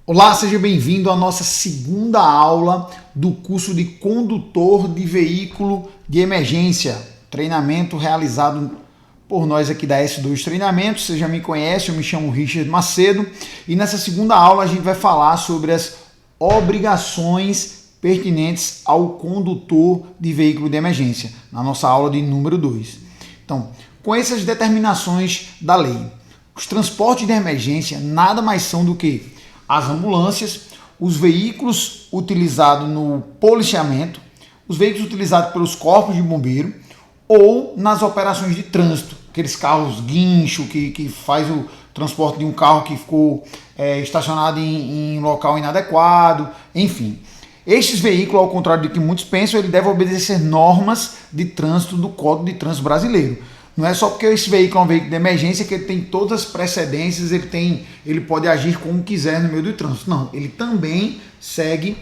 Olá, seja bem-vindo à nossa segunda aula do curso de condutor de veículo de emergência, treinamento realizado por nós aqui da S2 Treinamentos. Você já me conhece, eu me chamo Richard Macedo e nessa segunda aula a gente vai falar sobre as obrigações pertinentes ao condutor de veículo de emergência, na nossa aula de número 2. Então, com essas determinações da lei, os transportes de emergência nada mais são do que as ambulâncias, os veículos utilizados no policiamento, os veículos utilizados pelos corpos de bombeiro ou nas operações de trânsito, aqueles carros guincho que faz o transporte de um carro que ficou estacionado em local inadequado, enfim. Estes veículos, ao contrário do que muitos pensam, ele deve obedecer normas de trânsito do Código de Trânsito Brasileiro. Não é só porque esse veículo é um veículo de emergência que ele tem todas as precedências, ele pode agir como quiser no meio do trânsito. Não, ele também segue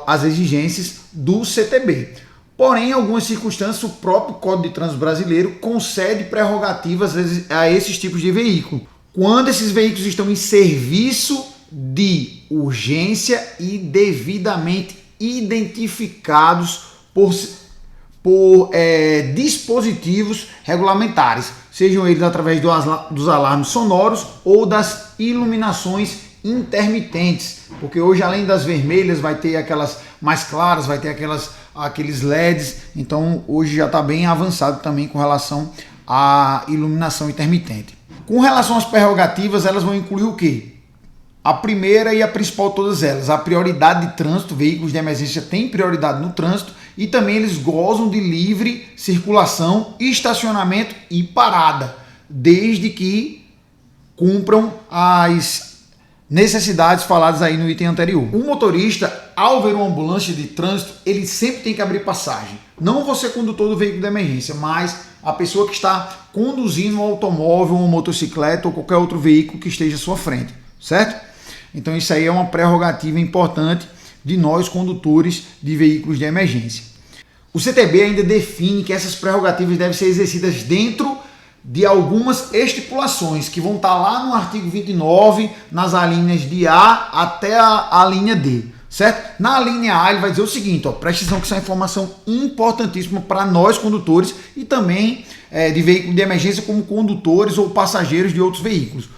as exigências do CTB. Porém, em algumas circunstâncias, o próprio Código de Trânsito Brasileiro concede prerrogativas a esses tipos de veículo. Quando esses veículos estão em serviço de urgência e devidamente identificados por dispositivos regulamentares, sejam eles através dos alarmes sonoros ou das iluminações intermitentes, porque hoje além das vermelhas vai ter aquelas mais claras, vai ter aqueles LEDs, então hoje já está bem avançado também com relação à iluminação intermitente. Com relação às prerrogativas, elas vão incluir o quê? A primeira e a principal de todas elas, a prioridade de trânsito. Veículos de emergência têm prioridade no trânsito e também eles gozam de livre circulação, estacionamento e parada, desde que cumpram as necessidades faladas aí no item anterior. O motorista, ao ver uma ambulância de trânsito, ele sempre tem que abrir passagem. Não você, condutor do veículo de emergência, mas a pessoa que está conduzindo um automóvel, uma motocicleta ou qualquer outro veículo que esteja à sua frente, certo? Então isso aí é uma prerrogativa importante de nós condutores de veículos de emergência. O CTB ainda define que essas prerrogativas devem ser exercidas dentro de algumas estipulações que vão estar lá no artigo 29, nas alíneas de A até a linha D, certo? Na linha A ele vai dizer o seguinte, preste atenção que isso é uma informação importantíssima para nós condutores e também de veículo de emergência como condutores ou passageiros de outros veículos.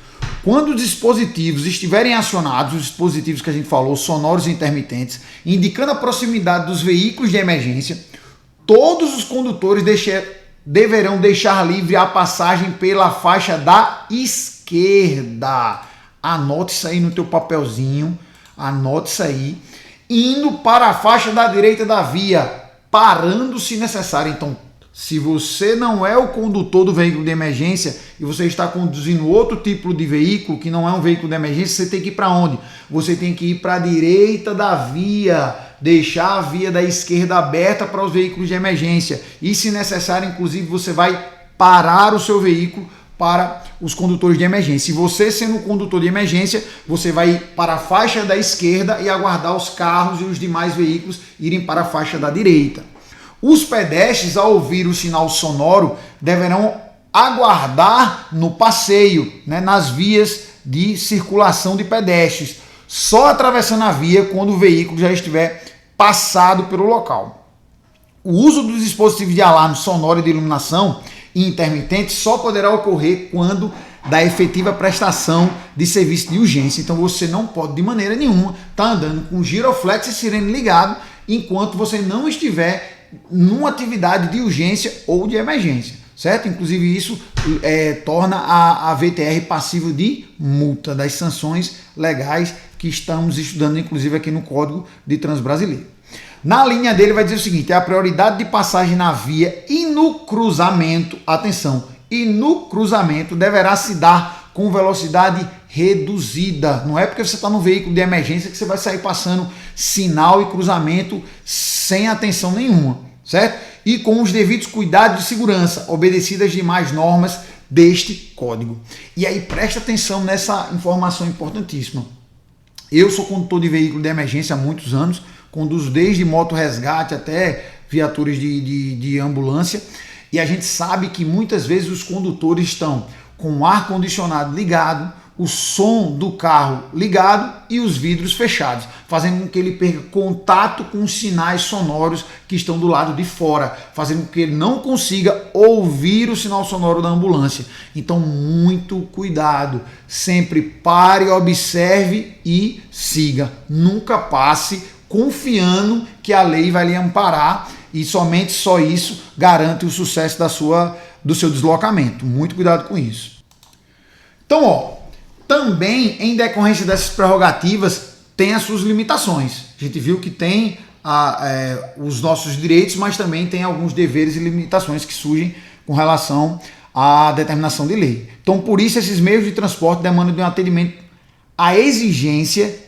Quando os dispositivos estiverem acionados, os dispositivos que a gente falou, sonoros e intermitentes, indicando a proximidade dos veículos de emergência, todos os condutores deverão deixar livre a passagem pela faixa da esquerda. Anote isso aí no teu papelzinho, anote isso aí. Indo para a faixa da direita da via, parando se necessário. Então, se você não é o condutor do veículo de emergência e você está conduzindo outro tipo de veículo que não é um veículo de emergência, você tem que ir para onde? Você tem que ir para a direita da via, deixar a via da esquerda aberta para os veículos de emergência. E, se necessário, inclusive, você vai parar o seu veículo para os condutores de emergência. Se você sendo o condutor de emergência, você vai ir para a faixa da esquerda e aguardar os carros e os demais veículos irem para a faixa da direita. Os pedestres, ao ouvir o sinal sonoro, deverão aguardar no passeio, nas vias de circulação de pedestres, só atravessando a via quando o veículo já estiver passado pelo local. O uso dos dispositivos de alarme sonoro e de iluminação intermitente só poderá ocorrer quando da efetiva prestação de serviço de urgência. Então você não pode de maneira nenhuma estar andando com giroflex e sirene ligado enquanto você não estiver numa atividade de urgência ou de emergência, certo? Inclusive isso torna a VTR passível de multa, das sanções legais que estamos estudando inclusive aqui no Código de Trânsito Brasileiro. Na linha dele vai dizer o seguinte, a prioridade de passagem na via e no cruzamento, atenção, e no cruzamento deverá se dar com velocidade reduzida. Não é porque você está no veículo de emergência que você vai sair passando sinal e cruzamento sem atenção nenhuma, certo? E com os devidos cuidados de segurança, obedecidas as demais normas deste código. E aí presta atenção nessa informação importantíssima. Eu sou condutor de veículo de emergência há muitos anos, conduzo desde moto resgate até viaturas de ambulância, e a gente sabe que muitas vezes os condutores estão com o ar-condicionado ligado, o som do carro ligado e os vidros fechados, fazendo com que ele perca contato com os sinais sonoros que estão do lado de fora, fazendo com que ele não consiga ouvir o sinal sonoro da ambulância. Então, muito cuidado, sempre pare, observe e siga. Nunca passe confiando que a lei vai lhe amparar e somente só isso garante o sucesso do seu deslocamento. Muito cuidado com isso. Então, também, em decorrência dessas prerrogativas, tem as suas limitações. A gente viu que tem os nossos direitos, mas também tem alguns deveres e limitações que surgem com relação à determinação de lei. Então, por isso, esses meios de transporte demandam de um atendimento à exigência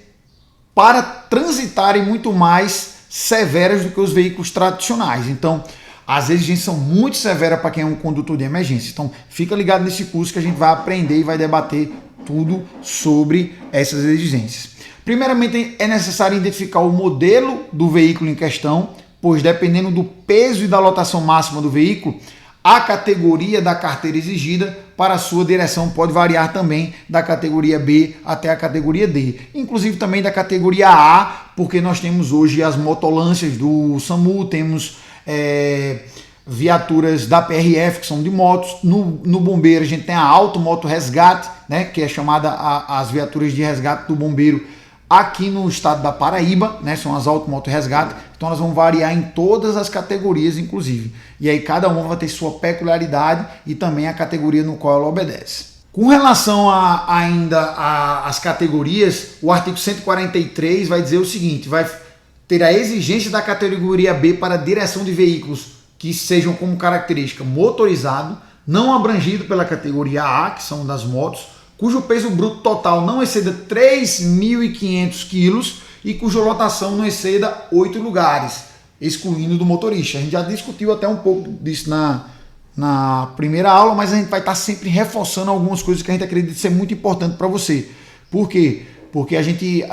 para transitarem muito mais severas do que os veículos tradicionais. Então, as exigências são muito severas para quem é um condutor de emergência. Então, fica ligado nesse curso que a gente vai aprender e vai debater tudo sobre essas exigências. Primeiramente, é necessário identificar o modelo do veículo em questão, pois dependendo do peso e da lotação máxima do veículo, a categoria da carteira exigida para a sua direção pode variar também da categoria B até a categoria D. Inclusive também da categoria A, porque nós temos hoje as motolâncias do SAMU, temos viaturas da PRF, que são de motos. No bombeiro a gente tem a Automoto Resgate, né, que é chamada as viaturas de resgate do bombeiro aqui no estado da Paraíba, né, são as Automoto Resgate. Então elas vão variar em todas as categorias, inclusive. E aí cada uma vai ter sua peculiaridade e também a categoria no qual ela obedece. Com relação ainda às categorias, o artigo 143 vai dizer o seguinte: vai ter a exigência da categoria B para direção de veículos que sejam como característica motorizado, não abrangido pela categoria A, que são das motos, cujo peso bruto total não exceda 3.500 quilos e cuja lotação não exceda 8 lugares, excluindo do motorista. A gente já discutiu até um pouco disso na primeira aula, mas a gente vai estar sempre reforçando algumas coisas que a gente acredita ser muito importante para você. Por quê? Porque a gente,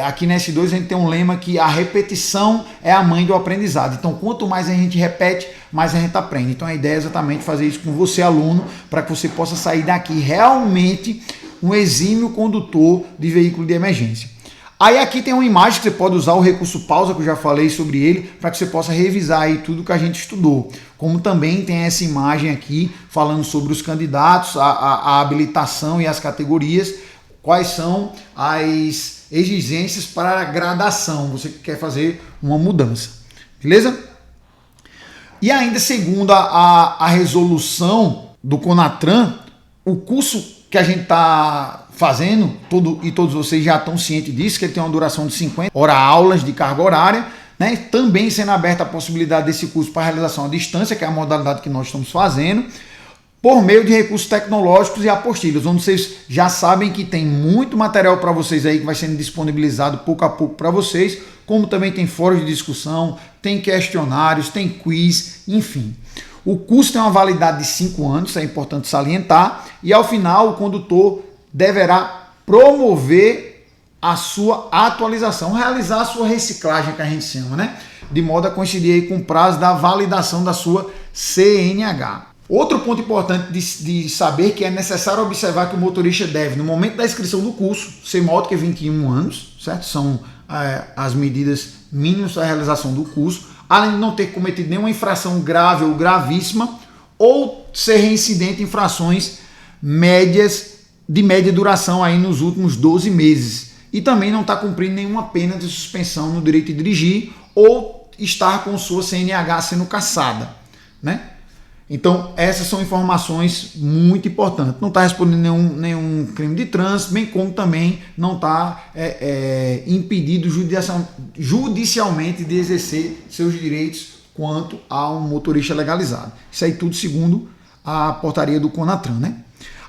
aqui na S2, a gente tem um lema que a repetição é a mãe do aprendizado. Então, quanto mais a gente repete, mais a gente aprende. Então, a ideia é exatamente fazer isso com você, aluno, para que você possa sair daqui realmente um exímio condutor de veículo de emergência. Aí aqui tem uma imagem que você pode usar, o recurso pausa, que eu já falei sobre ele, para que você possa revisar aí tudo que a gente estudou. Como também tem essa imagem aqui, falando sobre os candidatos, a habilitação e as categorias, quais são as exigências para a gradação, você que quer fazer uma mudança, beleza? E ainda segundo a resolução do CONATRAN, o curso que a gente está fazendo, todos vocês já estão cientes disso, que ele tem uma duração de 50 horas-aulas de carga horária, né? Também sendo aberta a possibilidade desse curso para realização à distância, que é a modalidade que nós estamos fazendo, por meio de recursos tecnológicos e apostilhas, onde vocês já sabem que tem muito material para vocês aí que vai sendo disponibilizado pouco a pouco para vocês, como também tem fóruns de discussão, tem questionários, tem quiz, enfim. O curso tem uma validade de 5 anos, isso é importante salientar, e ao final o condutor deverá promover a sua atualização, realizar a sua reciclagem, que a gente chama, né? De modo a coincidir aí com o prazo da validação da sua CNH. Outro ponto importante de saber que é necessário observar que o motorista deve, no momento da inscrição do curso, ser maior do que 21 anos, certo? São as medidas mínimas para a realização do curso, além de não ter cometido nenhuma infração grave ou gravíssima, ou ser reincidente em infrações de média duração aí nos últimos 12 meses. E também não está cumprindo nenhuma pena de suspensão no direito de dirigir ou estar com sua CNH sendo cassada, né? Então, essas são informações muito importantes. Não está respondendo nenhum crime de trânsito, bem como também não está impedido judicialmente de exercer seus direitos quanto a um motorista legalizado. Isso aí tudo segundo a portaria do CONATRAN, né?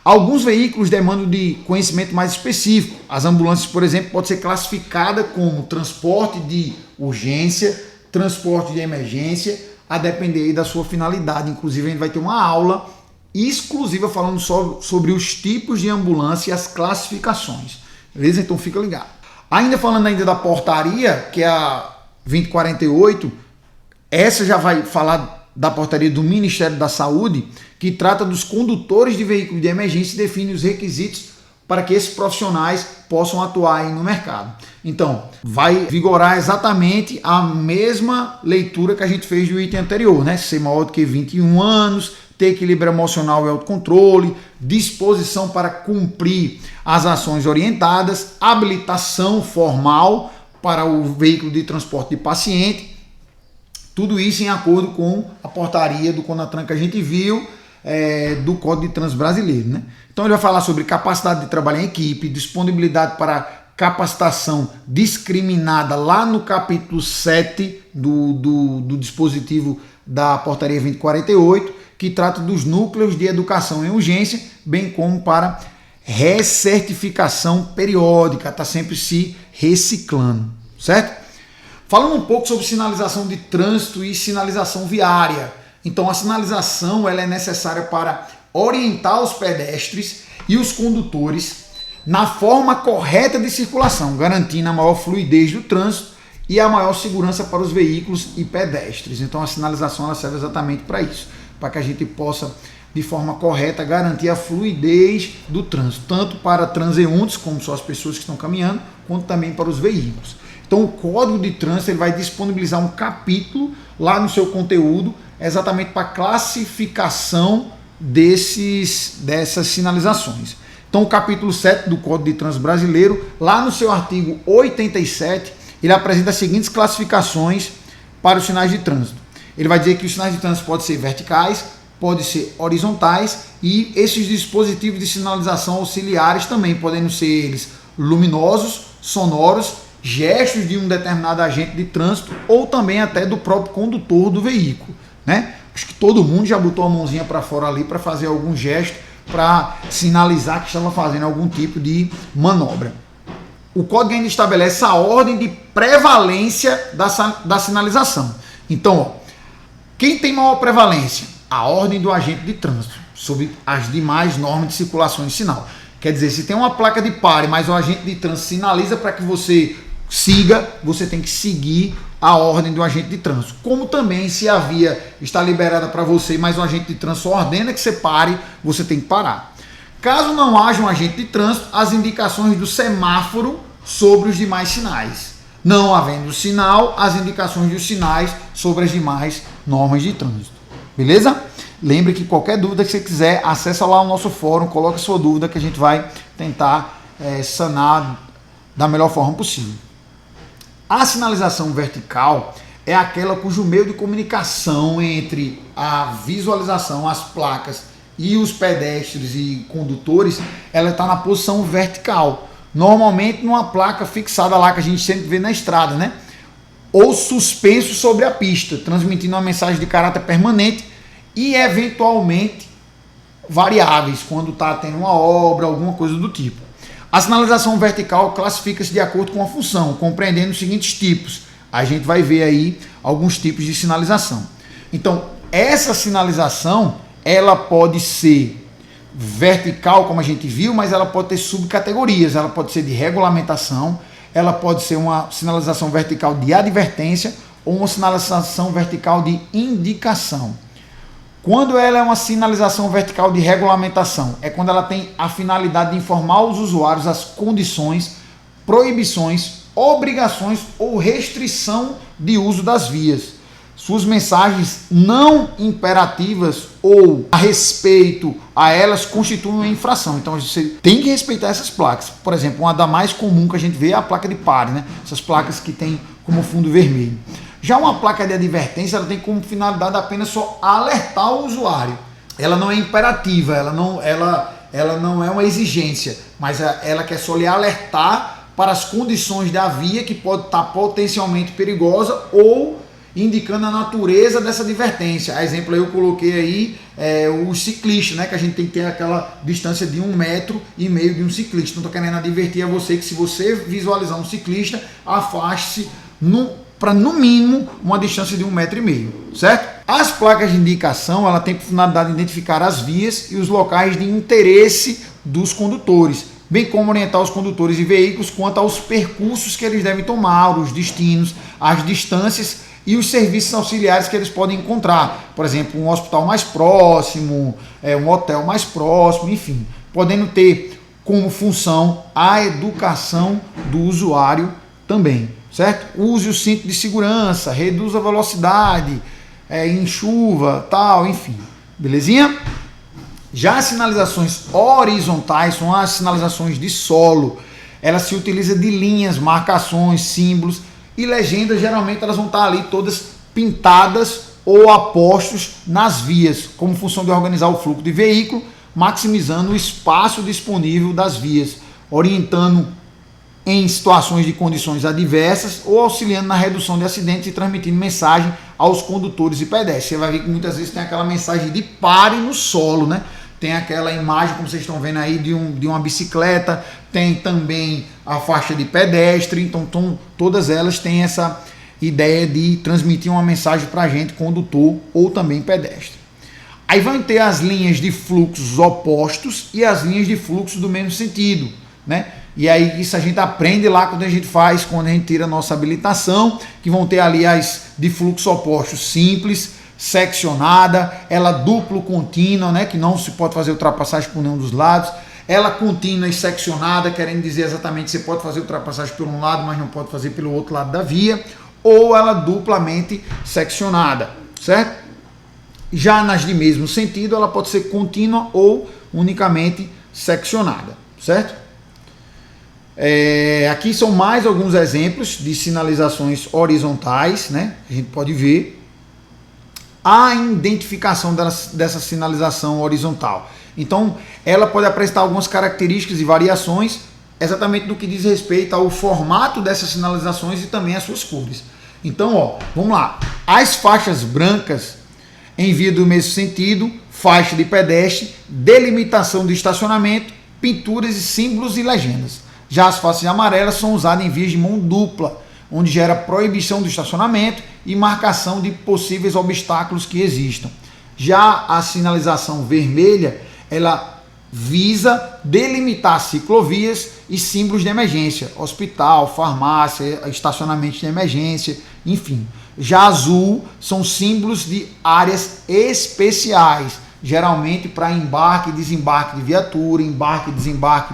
Alguns veículos demandam de conhecimento mais específico. As ambulâncias, por exemplo, pode ser classificada como transporte de urgência, transporte de emergência, a depender aí da sua finalidade. Inclusive, a gente vai ter uma aula exclusiva falando sobre os tipos de ambulância e as classificações. Beleza? Então fica ligado. Ainda falando da portaria, que é a 2048, essa já vai falar da portaria do Ministério da Saúde, que trata dos condutores de veículos de emergência e define os requisitos para que esses profissionais possam atuar aí no mercado. Então, vai vigorar exatamente a mesma leitura que a gente fez do item anterior, né? Ser maior do que 21 anos, ter equilíbrio emocional e autocontrole, disposição para cumprir as ações orientadas, habilitação formal para o veículo de transporte de paciente, tudo isso em acordo com a portaria do CONATRAN que a gente viu, do Código de Trânsito Brasileiro, né? Então ele vai falar sobre capacidade de trabalhar em equipe, disponibilidade para capacitação discriminada lá no capítulo 7 do dispositivo da portaria 2048, que trata dos núcleos de educação em urgência, bem como para recertificação periódica, está sempre se reciclando, certo? Falando um pouco sobre sinalização de trânsito e sinalização viária. Então a sinalização ela é necessária para orientar os pedestres e os condutores na forma correta de circulação, garantindo a maior fluidez do trânsito e a maior segurança para os veículos e pedestres. Então a sinalização ela serve exatamente para isso, para que a gente possa, de forma correta, garantir a fluidez do trânsito, tanto para transeuntes, como são as pessoas que estão caminhando, quanto também para os veículos. Então o Código de Trânsito ele vai disponibilizar um capítulo lá no seu conteúdo, exatamente para classificação dessas sinalizações. Então o capítulo 7 do Código de Trânsito Brasileiro, lá no seu artigo 87, ele apresenta as seguintes classificações para os sinais de trânsito. Ele vai dizer que os sinais de trânsito podem ser verticais, podem ser horizontais e esses dispositivos de sinalização auxiliares também, podendo ser eles luminosos, sonoros, gestos de um determinado agente de trânsito ou também até do próprio condutor do veículo, né? Acho que todo mundo já botou a mãozinha para fora ali para fazer algum gesto para sinalizar que estava fazendo algum tipo de manobra. O código ainda estabelece a ordem de prevalência da sinalização. Então, ó, quem tem maior prevalência? A ordem do agente de trânsito sobre as demais normas de circulação de sinal. Quer dizer, se tem uma placa de pare, mas o agente de trânsito sinaliza para que você siga, você tem que seguir a ordem do agente de trânsito. Como também, se a via está liberada para você, mas o agente de trânsito ordena que você pare, você tem que parar. Caso não haja um agente de trânsito, as indicações do semáforo sobre os demais sinais. Não havendo sinal, as indicações dos sinais sobre as demais normas de trânsito. Beleza? Lembre que qualquer dúvida que você quiser, acessa lá o nosso fórum, coloque sua dúvida que a gente vai tentar sanar da melhor forma possível. A sinalização vertical é aquela cujo meio de comunicação entre a visualização, as placas e os pedestres e condutores, ela está na posição vertical. Normalmente numa placa fixada lá que a gente sempre vê na estrada, né? Ou suspenso sobre a pista, transmitindo uma mensagem de caráter permanente e eventualmente variáveis, quando está tendo uma obra, alguma coisa do tipo. A sinalização vertical classifica-se de acordo com a função, compreendendo os seguintes tipos. A gente vai ver aí alguns tipos de sinalização. Então, essa sinalização, ela pode ser vertical, como a gente viu, mas ela pode ter subcategorias. Ela pode ser de regulamentação, ela pode ser uma sinalização vertical de advertência ou uma sinalização vertical de indicação. Quando ela é uma sinalização vertical de regulamentação, é quando ela tem a finalidade de informar os usuários as condições, proibições, obrigações ou restrição de uso das vias. Suas mensagens não imperativas ou a respeito a elas constituem uma infração. Então você tem que respeitar essas placas. Por exemplo, uma da mais comum que a gente vê é a placa de pare, né? Essas placas que tem como fundo vermelho. Já uma placa de advertência, ela tem como finalidade apenas só alertar o usuário. Ela não é imperativa, ela não é uma exigência, mas ela quer só lhe alertar para as condições da via que pode estar potencialmente perigosa ou indicando a natureza dessa advertência. A exemplo, eu coloquei aí o ciclista, né, que a gente tem que ter aquela distância de 1,5 metro de um ciclista. Então, estou querendo advertir a você que se você visualizar um ciclista, afaste-se para no mínimo uma distância de 1,5 metro, certo? As placas de indicação, ela tem por finalidade de identificar as vias e os locais de interesse dos condutores, bem como orientar os condutores de veículos quanto aos percursos que eles devem tomar, os destinos, as distâncias e os serviços auxiliares que eles podem encontrar. Por exemplo, um hospital mais próximo, um hotel mais próximo, enfim, podendo ter como função a educação do usuário também, certo? Use o cinto de segurança, reduza a velocidade, em chuva, tal, enfim, belezinha? Já as sinalizações horizontais são as sinalizações de solo. Ela se utiliza de linhas, marcações, símbolos e legendas. Geralmente elas vão estar ali todas pintadas ou apostos nas vias, como função de organizar o fluxo de veículo, maximizando o espaço disponível das vias, orientando em situações de condições adversas ou auxiliando na redução de acidentes e transmitindo mensagem aos condutores e pedestres. Você vai ver que muitas vezes tem aquela mensagem de pare no solo, né? Tem aquela imagem, como vocês estão vendo aí, de uma bicicleta, tem também a faixa de pedestre, então todas elas têm essa ideia de transmitir uma mensagem para a gente, condutor ou também pedestre. Aí vão ter as linhas de fluxos opostos e as linhas de fluxo do mesmo sentido, né? E aí isso a gente aprende lá quando a gente tira a nossa habilitação, que vão ter ali as de fluxo opostos simples, seccionada, ela duplo contínua, né, que não se pode fazer ultrapassagem por nenhum dos lados, ela contínua e seccionada, querendo dizer exatamente que você pode fazer ultrapassagem por um lado, mas não pode fazer pelo outro lado da via, ou ela duplamente seccionada, certo? Já nas de mesmo sentido, ela pode ser contínua ou unicamente seccionada, certo? Aqui são mais alguns exemplos de sinalizações horizontais, né? A gente pode ver a identificação dessa sinalização horizontal. Então, ela pode apresentar algumas características e variações exatamente no que diz respeito ao formato dessas sinalizações e também às suas cores. Então, ó, vamos lá. As faixas brancas em via do mesmo sentido, faixa de pedestre, delimitação de estacionamento, pinturas e símbolos e legendas. Já as faixas amarelas são usadas em vias de mão dupla, onde gera proibição do estacionamento e marcação de possíveis obstáculos que existam. Já a sinalização vermelha, ela visa delimitar ciclovias e símbolos de emergência, hospital, farmácia, estacionamento de emergência, enfim. Já azul são símbolos de áreas especiais, geralmente para embarque e desembarque de viatura, embarque e desembarque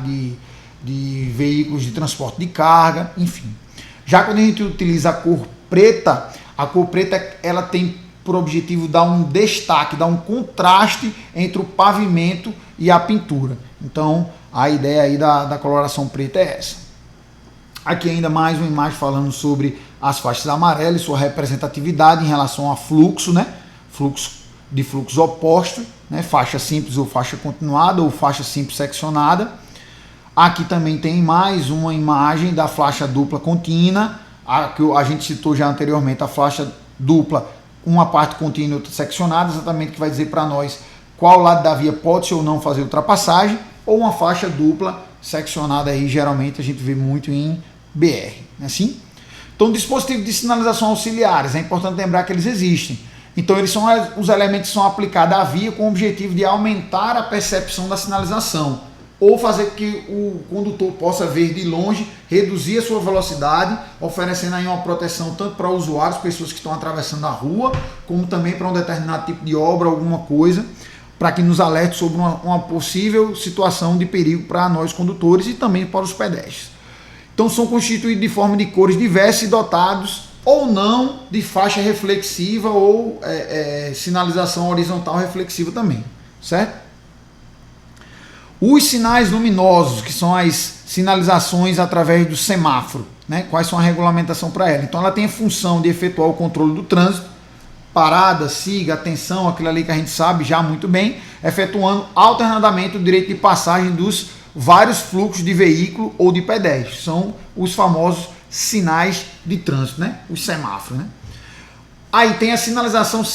de veículos de transporte de carga, enfim. Já quando a gente utiliza a cor preta ela tem por objetivo dar um destaque, dar um contraste entre o pavimento e a pintura. Então a ideia aí da coloração preta é essa. Aqui ainda mais uma imagem falando sobre as faixas amarelas e sua representatividade em relação a fluxo, né? Fluxo oposto, né? Faixa simples ou faixa continuada ou faixa simples seccionada. Aqui também tem mais uma imagem da faixa dupla contínua, que a gente citou já anteriormente, a faixa dupla, uma parte contínua e outra seccionada, exatamente que vai dizer para nós qual lado da via pode ou não fazer ultrapassagem, ou uma faixa dupla seccionada aí, geralmente a gente vê muito em BR, assim? Então, dispositivos de sinalização auxiliares, é importante lembrar que eles existem. Então, eles são os elementos que são aplicados à via com o objetivo de aumentar a percepção da sinalização, ou fazer com que o condutor possa ver de longe, reduzir a sua velocidade, oferecendo aí uma proteção tanto para usuários, pessoas que estão atravessando a rua, como também para um determinado tipo de obra, alguma coisa, para que nos alerte sobre uma possível situação de perigo para nós condutores e também para os pedestres. Então são constituídos de forma de cores diversas e dotados ou não de faixa reflexiva ou sinalização horizontal reflexiva também, certo? Os sinais luminosos, que são as sinalizações através do semáforo, né? Quais são a regulamentação para ela? Então ela tem a função de efetuar o controle do trânsito, parada, siga, atenção, aquilo ali que a gente sabe já muito bem, efetuando alternadamente o direito de passagem dos vários fluxos de veículo ou de pedestre. São os famosos sinais de trânsito, né? Os semáforos, né? Aí tem a sinalização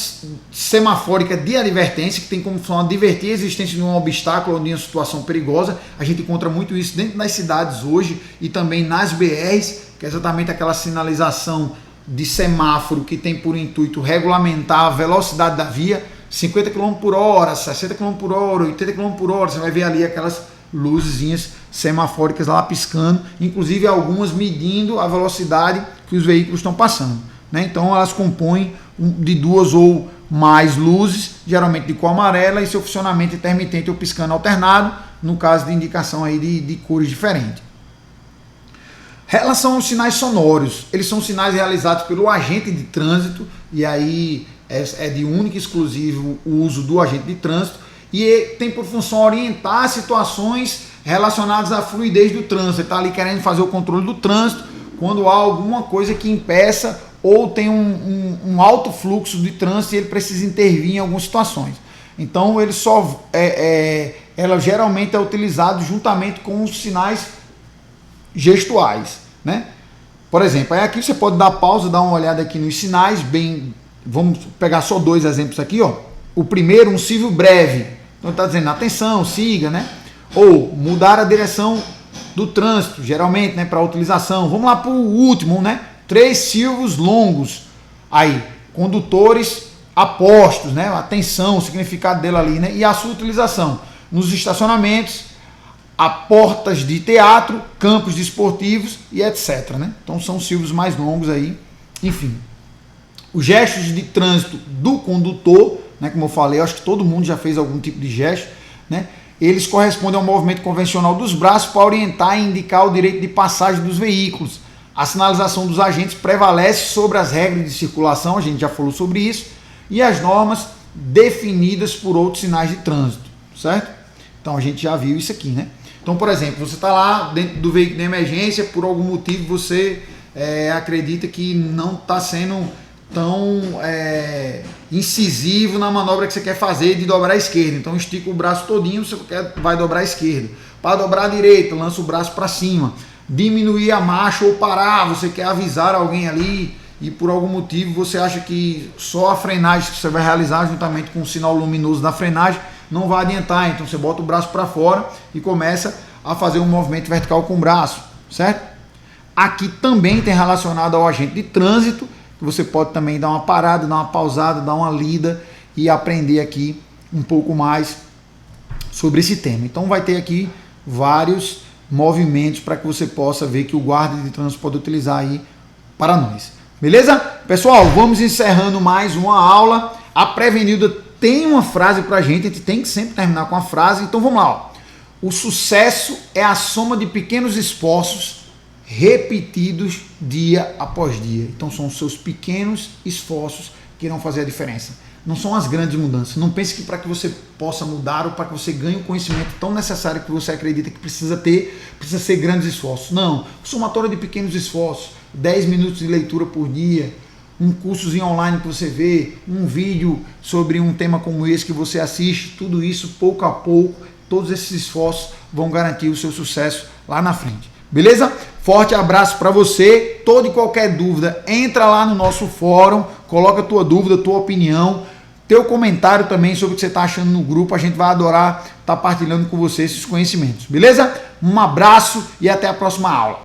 semafórica de advertência, que tem como função advertir a existência de um obstáculo ou de uma situação perigosa. A gente encontra muito isso dentro das cidades hoje e também nas BRs, que é exatamente aquela sinalização de semáforo que tem por intuito regulamentar a velocidade da via, 50 km por hora, 60 km por hora, 80 km por hora, você vai ver ali aquelas luzinhas semafóricas lá piscando, inclusive algumas medindo a velocidade que os veículos estão passando, né? Então elas compõem de duas ou mais luzes, geralmente de cor amarela, e seu funcionamento intermitente ou piscando alternado, no caso de indicação aí de cores diferentes. Relação aos sinais sonoros, eles são sinais realizados pelo agente de trânsito, e aí é de único e exclusivo o uso do agente de trânsito, e tem por função orientar situações relacionadas à fluidez do trânsito. Ele está ali querendo fazer o controle do trânsito quando há alguma coisa que impeça ou tem um alto fluxo de trânsito e ele precisa intervir em algumas situações. Então ele ela geralmente é utilizado juntamente com os sinais gestuais, né? Por exemplo, aí aqui você pode dar pausa, dar uma olhada aqui nos sinais, vamos pegar só 2 exemplos aqui, ó. O primeiro, um cívio breve, então está dizendo atenção, siga, né? Ou mudar a direção do trânsito, geralmente, né, para utilização. Vamos lá para o último, né? 3 cívos longos, aí, condutores apostos, né? Atenção, o significado dele ali, né? E a sua utilização nos estacionamentos, a portas de teatro, campos desportivos e etc, né? Então são cívos mais longos aí, enfim. Os gestos de trânsito do condutor, né, como eu falei, eu acho que todo mundo já fez algum tipo de gesto, né? Eles correspondem ao movimento convencional dos braços para orientar e indicar o direito de passagem dos veículos. A sinalização dos agentes prevalece sobre as regras de circulação, a gente já falou sobre isso, e as normas definidas por outros sinais de trânsito, certo? Então a gente já viu isso aqui, né? Então, por exemplo, você está lá dentro do veículo de emergência, por algum motivo você acredita que não está sendo tão incisivo na manobra que você quer fazer de dobrar a esquerda. Então estica o braço todinho, você vai dobrar a esquerda. Para dobrar a direita, lança o braço para cima. Diminuir a marcha ou parar, você quer avisar alguém ali e por algum motivo você acha que só a frenagem que você vai realizar juntamente com o sinal luminoso da frenagem não vai adiantar. Então você bota o braço para fora e começa a fazer um movimento vertical com o braço, certo? Aqui também tem relacionado ao agente de trânsito, que você pode também dar uma parada, dar uma pausada, dar uma lida e aprender aqui um pouco mais sobre esse tema. Então vai ter aqui vários movimentos para que você possa ver que o guarda de trânsito pode utilizar aí para nós. Beleza? Pessoal, vamos encerrando mais uma aula. A Prevenilda tem uma frase para a gente tem que sempre terminar com a frase, então vamos lá. Ó. O sucesso é a soma de pequenos esforços repetidos dia após dia. Então são os seus pequenos esforços que irão fazer a diferença. Não são as grandes mudanças. Não pense que para que você possa mudar ou para que você ganhe o conhecimento tão necessário que você acredita que precisa ter, precisa ser grandes esforços. Não, somatória de pequenos esforços, 10 minutos de leitura por dia, um cursozinho online que você vê, um vídeo sobre um tema como esse que você assiste, tudo isso pouco a pouco, todos esses esforços vão garantir o seu sucesso lá na frente. Beleza? Forte abraço para você. Toda e qualquer dúvida, entra lá no nosso fórum, coloca a tua dúvida, tua opinião, teu comentário também sobre o que você está achando no grupo. A gente vai adorar estar partilhando com você esses conhecimentos. Beleza? Um abraço e até a próxima aula.